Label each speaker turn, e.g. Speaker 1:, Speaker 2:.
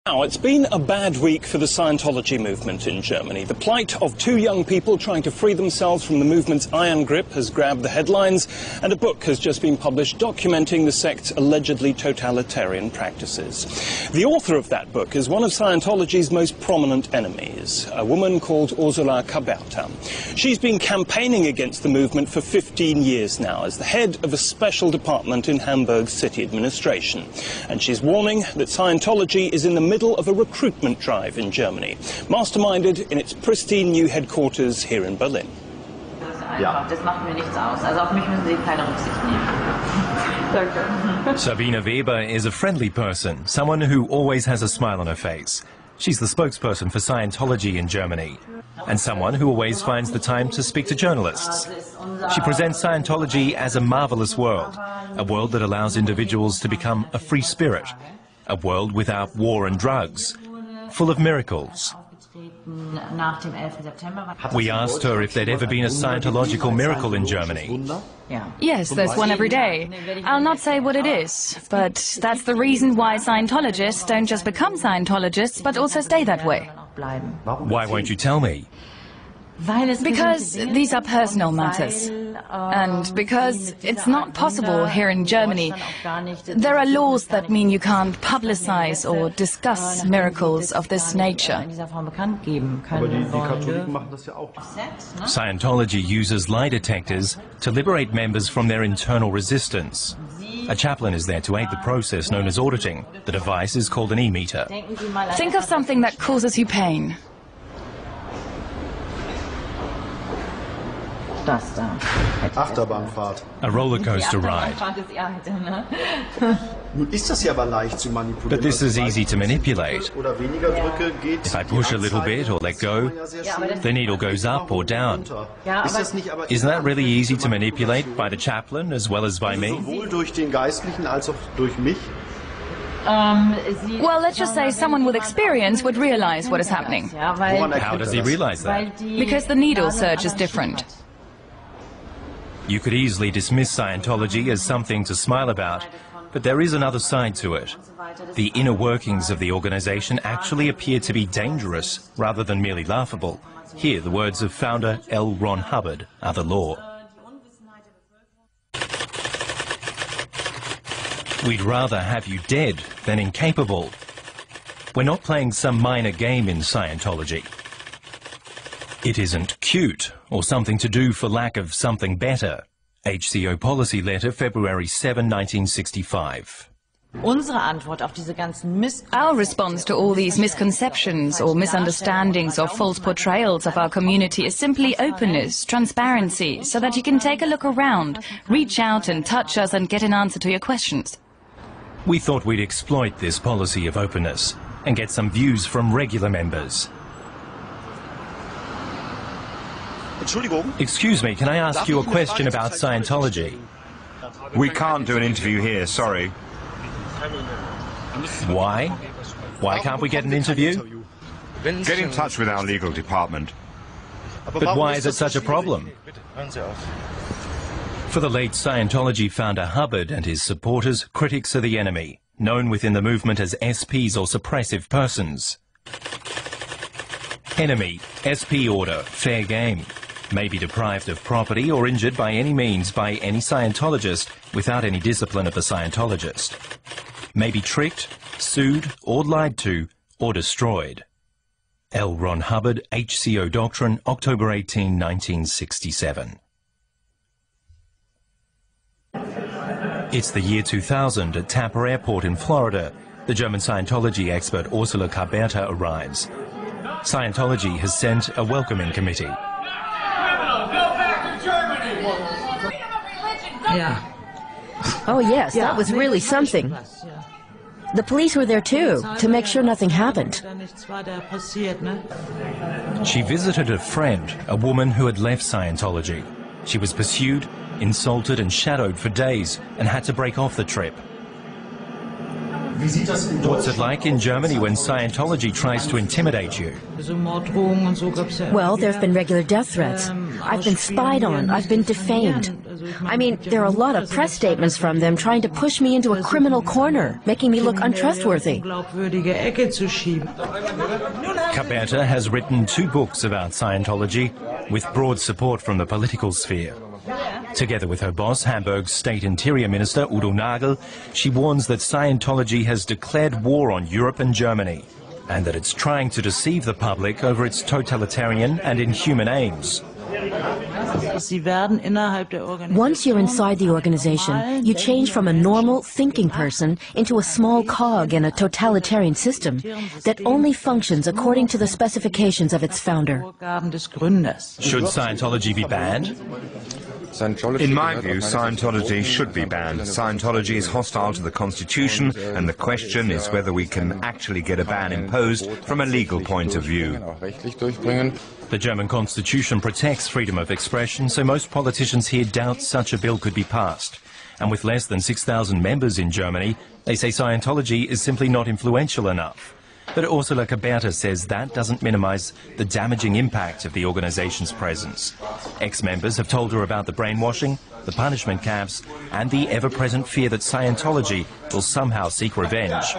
Speaker 1: Now, it's been a bad week for the Scientology movement in Germany. The plight of two young people trying to free themselves from the movement's iron grip has grabbed the headlines, and a book has just been published documenting the sect's allegedly totalitarian practices. The author of that book is one of Scientology's most prominent enemies, a woman called Ursula Caberta. She's been campaigning against the movement for 15 years now as the head of a special department in Hamburg's city administration. And she's warning that Scientology is in the middle of a recruitment drive in Germany, masterminded in its pristine new headquarters here in Berlin.
Speaker 2: Das macht mir nichts aus. Also auf mich müssen Sie keine Rücksicht nehmen. Danke.
Speaker 3: Sabine Weber is a friendly person, someone who always has a smile on her face. She's the spokesperson for Scientology in Germany, and someone who always finds the time to speak to journalists. She presents Scientology as a marvelous world, a world that allows individuals to become a free spirit, a world without war and drugs, full of miracles. We asked her if there'd ever been a Scientological miracle in Germany.
Speaker 4: Yes, there's one every day. I'll not say what it is, but that's the reason why Scientologists don't just become Scientologists, but also stay that way.
Speaker 3: Why won't you tell me?
Speaker 4: Because these are personal matters, and because it's not possible here in Germany. There are laws that mean you can't publicize or discuss miracles of this nature.
Speaker 3: Scientology uses lie detectors to liberate members from their internal resistance. A chaplain is there to aid the process known as auditing. The device is called an e-meter.
Speaker 4: Think of something that causes you pain.
Speaker 5: Achterbahnfahrt.
Speaker 3: A roller coaster ride. But this is easy to manipulate. If I push a little bit or let go, the needle goes up or down. Isn't that really easy to manipulate by the chaplain as well as by me?
Speaker 4: Well, let's just say someone with experience would realize what is happening.
Speaker 3: How does he realize that?
Speaker 4: Because the needle surge is different.
Speaker 3: You could easily dismiss Scientology as something to smile about, but there is another side to it. The inner workings of the organization actually appear to be dangerous rather than merely laughable. Here, the words of founder L. Ron Hubbard are the law. We'd rather have you dead than incapable. We're not playing some minor game in Scientology. It isn't cute or something to do for lack of something better. HCO Policy Letter, February 7, 1965.
Speaker 4: Our response to all these misconceptions or misunderstandings or false portrayals of our community is simply openness, transparency, so that you can take a look around, reach out and touch us and get an answer to your questions.
Speaker 3: We thought we'd exploit this policy of openness and get some views from regular members. Excuse me, can I ask you a question about Scientology?
Speaker 6: We can't do an interview here, sorry.
Speaker 3: Why? Why can't we get an interview?
Speaker 6: Get in touch with our legal department.
Speaker 3: But why is it such a problem? For the late Scientology founder Hubbard and his supporters, critics are the enemy, known within the movement as SPs or suppressive persons. Enemy, SP order, fair game. May be deprived of property or injured by any means by any Scientologist without any discipline of the Scientologist. May be tricked, sued or lied to or destroyed. L. Ron Hubbard, HCO Doctrine, October 18, 1967. It's the year 2000 at Tampa Airport in Florida. The German Scientology expert Ursula Caberta arrives. Scientology has sent a welcoming committee.
Speaker 7: Oh yes, that was really something. The police were there too, to make sure nothing happened.
Speaker 3: She visited a friend, a woman who had left Scientology. She was pursued, insulted and shadowed for days and had to break off the trip. What's it like in Germany when Scientology tries to intimidate you?
Speaker 7: Well, there have been regular death threats. I've been spied on. I've been defamed. I mean, there are a lot of press statements from them trying to push me into a criminal corner, making me look untrustworthy.
Speaker 3: Hubbard has written 2 books about Scientology with broad support from the political sphere. Together with her boss, Hamburg's State Interior Minister Udo Nagel, she warns that Scientology has declared war on Europe and Germany, and that it's trying to deceive the public over its totalitarian and inhuman aims.
Speaker 7: Once you're inside the organization, you change from a normal, thinking person into a small cog in a totalitarian system that only functions according to the specifications of its founder.
Speaker 3: Should Scientology be banned?
Speaker 6: In my view, Scientology should be banned. Scientology is hostile to the Constitution, and the question is whether we can actually get a ban imposed from a legal point of view.
Speaker 3: The German Constitution protects freedom of expression, so most politicians here doubt such a bill could be passed. And with less than 6,000 members in Germany, they say Scientology is simply not influential enough. But Ursula Hubbard says that doesn't minimize the damaging impact of the organization's presence. Ex-members have told her about the brainwashing, the punishment camps, and the ever-present fear that Scientology will somehow seek revenge.